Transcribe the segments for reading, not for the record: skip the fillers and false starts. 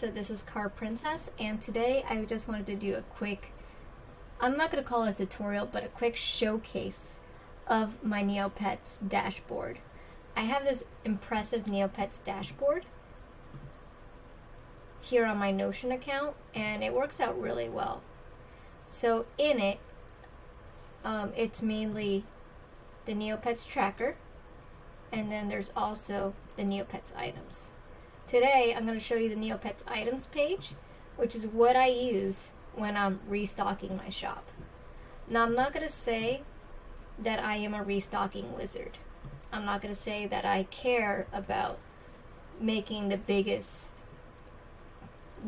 So this is Carprincess, and today I just wanted to do a quick, I'm not going to call it a tutorial, but a quick showcase of my Neopets dashboard. I have this impressive Neopets dashboard here on my Notion account, and it works out really well. So in it, it's mainly the Neopets Tracker, and then there's also the Neopets Items. Today I'm going to show you the Neopets Items page, which is what I use when I'm restocking my shop. Now, I'm not going to say that I am a restocking wizard. I'm not going to say that I care about making the biggest,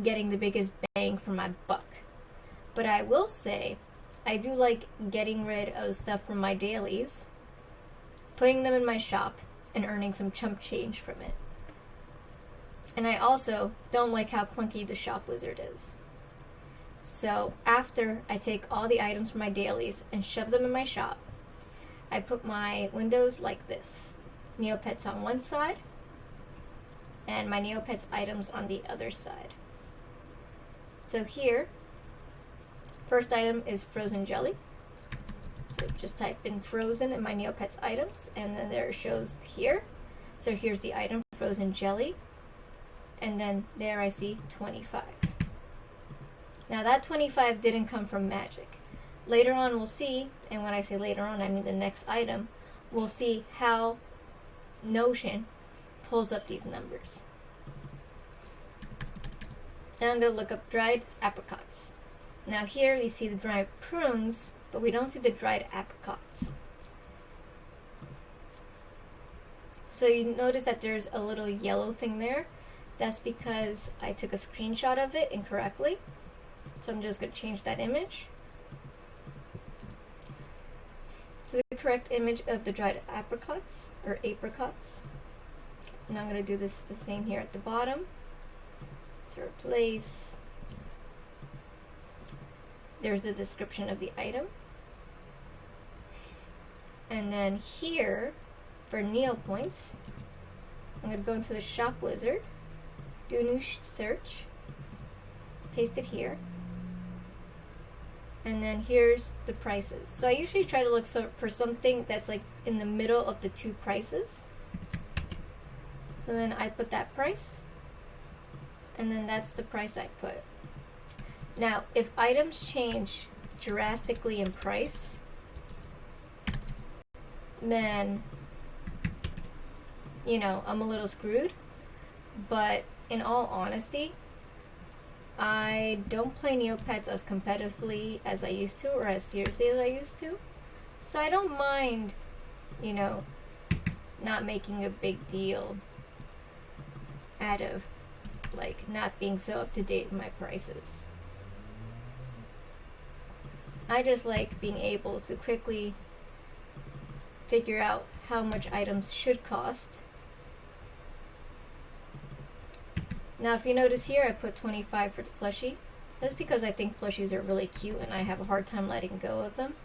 getting the biggest bang for my buck. But I will say I do like getting rid of stuff from my dailies, putting them in my shop, and earning some chump change from it. And I also don't like how clunky the ShopWizard is. So after I take all the items from my dailies and shove them in my shop, I put my windows like this. Neopets on one side, and my Neopets items on the other side. So here, first item is frozen jelly. So just type in frozen in my Neopets items, and then there it shows here. So here's the item, frozen jelly. And then there I see 25. Now that 25 didn't come from magic. Later on we'll see, and when I say later on I mean the next item, we'll see how Notion pulls up these numbers. And I'm going to look up dried apricots. Now here we see the dried prunes, but we don't see the dried apricots. So you notice that there's a little yellow thing there. That's because I took a screenshot of it incorrectly. So I'm just going to change that image to the correct image of the dried apricots, or apricots. And I'm going to do this the same here at the bottom. To replace, there's the description of the item. And then here, for Neopoints, I'm going to go into the ShopWizard, do a new search, paste it here, and then here's the prices. So I usually try to look for something that's like in the middle of the two prices. So then I put that price, and then that's the price I put. Now, if items change drastically in price, then, you know, I'm a little screwed. But in all honesty, I don't play Neopets as competitively as I used to, or as seriously as I used to. So I don't mind, you know, not making a big deal out of, like, not being so up to date with my prices. I just like being able to quickly figure out how much items should cost. Now, if you notice here, I put 25 for the plushie. That's because I think plushies are really cute and I have a hard time letting go of them.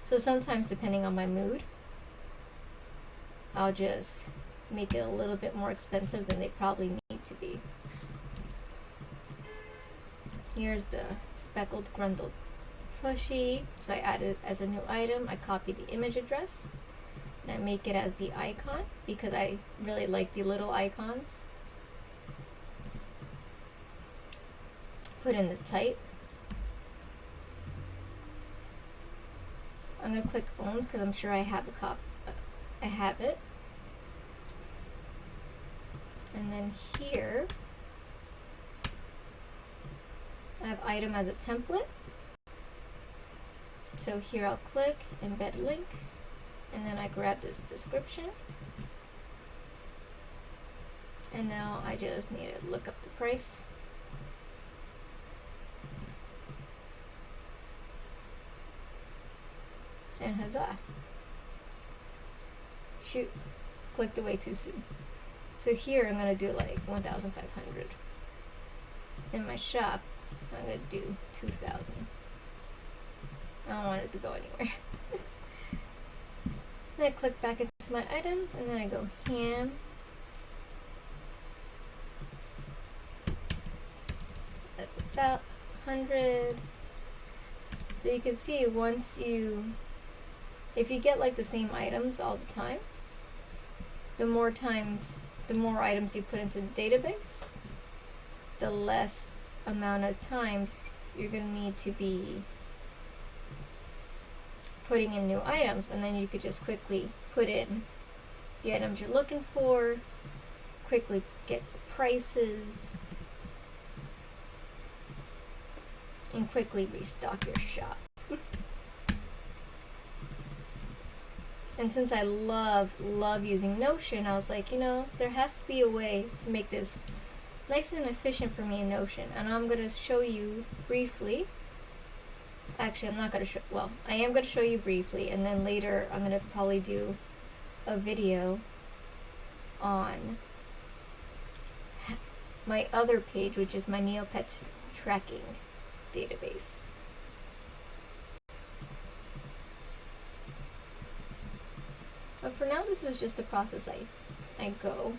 So sometimes, depending on my mood, I'll just make it a little bit more expensive than they probably need to be. Here's the speckled grundled plushie. So I added it as a new item. I copy the image address and I make it as the icon because I really like the little icons. Put in the type. I'm going to click owns because I'm sure I have a copy. I have it. And then here, I have item as a template. So here I'll click embed link, and then I grab this description. And now I just need to look up the price. And huzzah. Shoot, clicked away too soon. So here I'm going to do like 1,500. In my shop, I'm going to do 2,000. I don't want it to go anywhere. Then I click back into my items, and then I go ham, that's about 100. So you can see if you get like the same items all the time, the more items you put into the database, the less amount of times you're going to need to be putting in new items, and then you could just quickly put in the items you're looking for, quickly get the prices, and quickly restock your shop. And since I love using Notion, I was like, there has to be a way to make this nice and efficient for me in Notion. And I'm going to show you briefly. Actually, I'm not going to show, well, I am going to show you briefly, and then later I'm going to probably do a video on my other page, which is my Neopets Tracking database. But for now, this is just a process I go.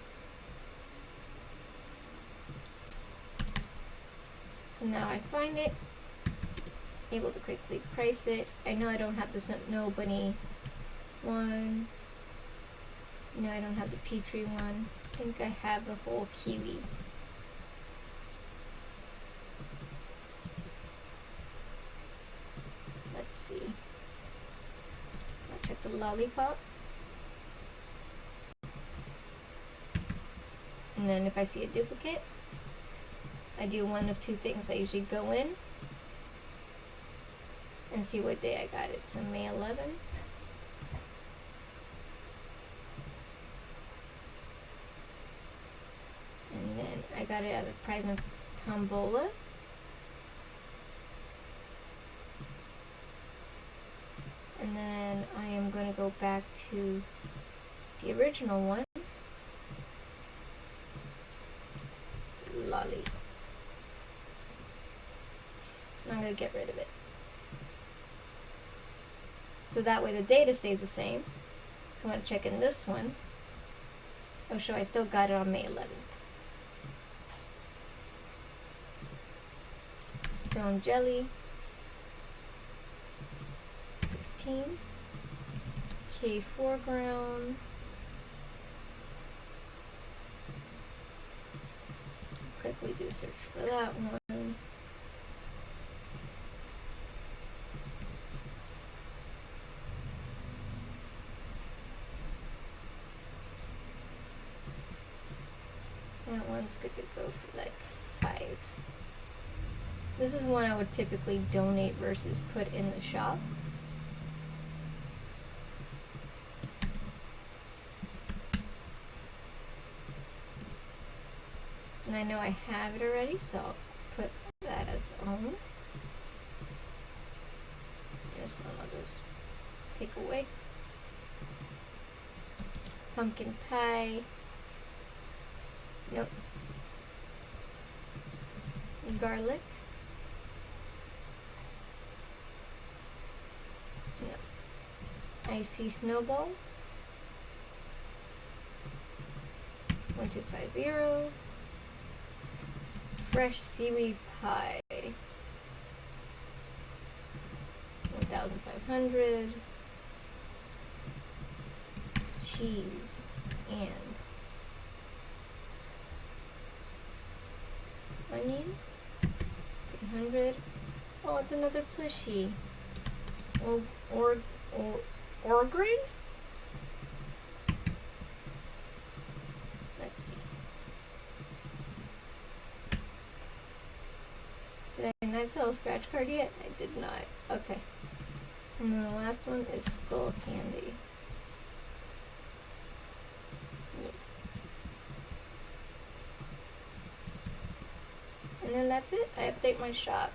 So now I find it, able to quickly price it. I know I don't have the Snow Bunny one. No, I don't have the Petrie one. I think I have the whole kiwi. Let's see. I'll check the lollipop. And then if I see a duplicate, I do one of two things. I usually go in and see what day I got it. So May 11. And then I got it at a prize and tombola. And then I am going to go back to the original one. Lolly. I'm going to get rid of it. So that way the data stays the same. So I'm going to check in this one. Oh, sure, I still got it on May 11th. Stone Jelly. 15. K foreground. Quickly do a search for that one. That one's good to go for like 5. This is one I would typically donate versus put in the shop. And I know I have it already, so I'll put that as owned. This one I'll just take away. Pumpkin pie. Nope. Garlic. Yep. Icy snowball. 1250. Fresh seaweed pie. 1500. Cheese and onion. 300. Oh, it's another plushie. Orgrin? Let's see. Did I sell a scratch card yet? I did not. Okay. And then the last one is Skull Candy. Yes. And then that's it. I update my shop.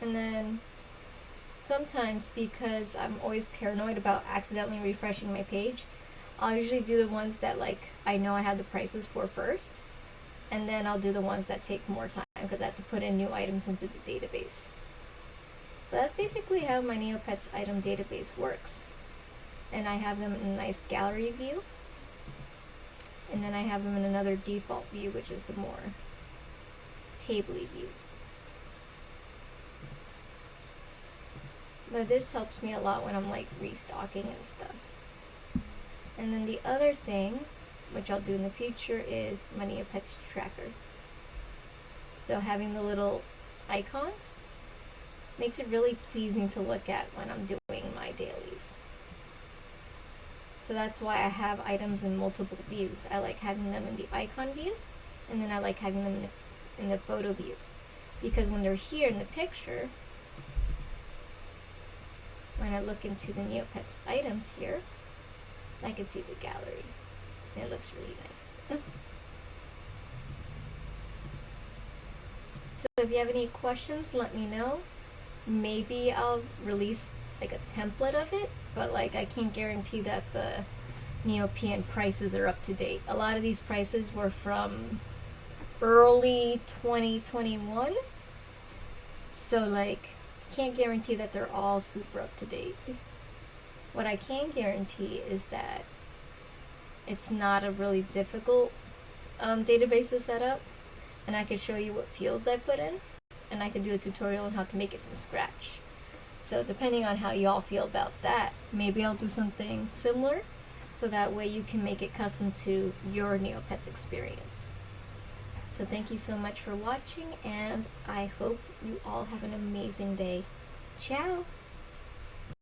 And then sometimes, because I'm always paranoid about accidentally refreshing my page, I'll usually do the ones that like I know I have the prices for first. And then I'll do the ones that take more time because I have to put in new items into the database. But that's basically how my Neopets Item Database works. And I have them in a nice gallery view. And then I have them in another default view, which is the more table view. Now this helps me a lot when I'm like restocking and stuff. And then the other thing, which I'll do in the future, is my Neopets Tracker. So having the little icons makes it really pleasing to look at when I'm doing my dailies. So that's why I have items in multiple views. I like having them in the icon view, and then I like having them in the photo view. Because when they're here in the picture, when I look into the Neopets items here, I can see the gallery. And it looks really nice. So if you have any questions, let me know. Maybe I'll release like a template of it, but like I can't guarantee that the Neopean prices are up to date. A lot of these prices were from early 2021, so like can't guarantee that they're all super up to date. What I can guarantee is that it's not a really difficult database to set up, and I could show you what fields I put in, and I could do a tutorial on how to make it from scratch. So depending on how y'all feel about that, maybe I'll do something similar, so that way you can make it custom to your Neopets experience. So thank you so much for watching, and I hope you all have an amazing day. Ciao!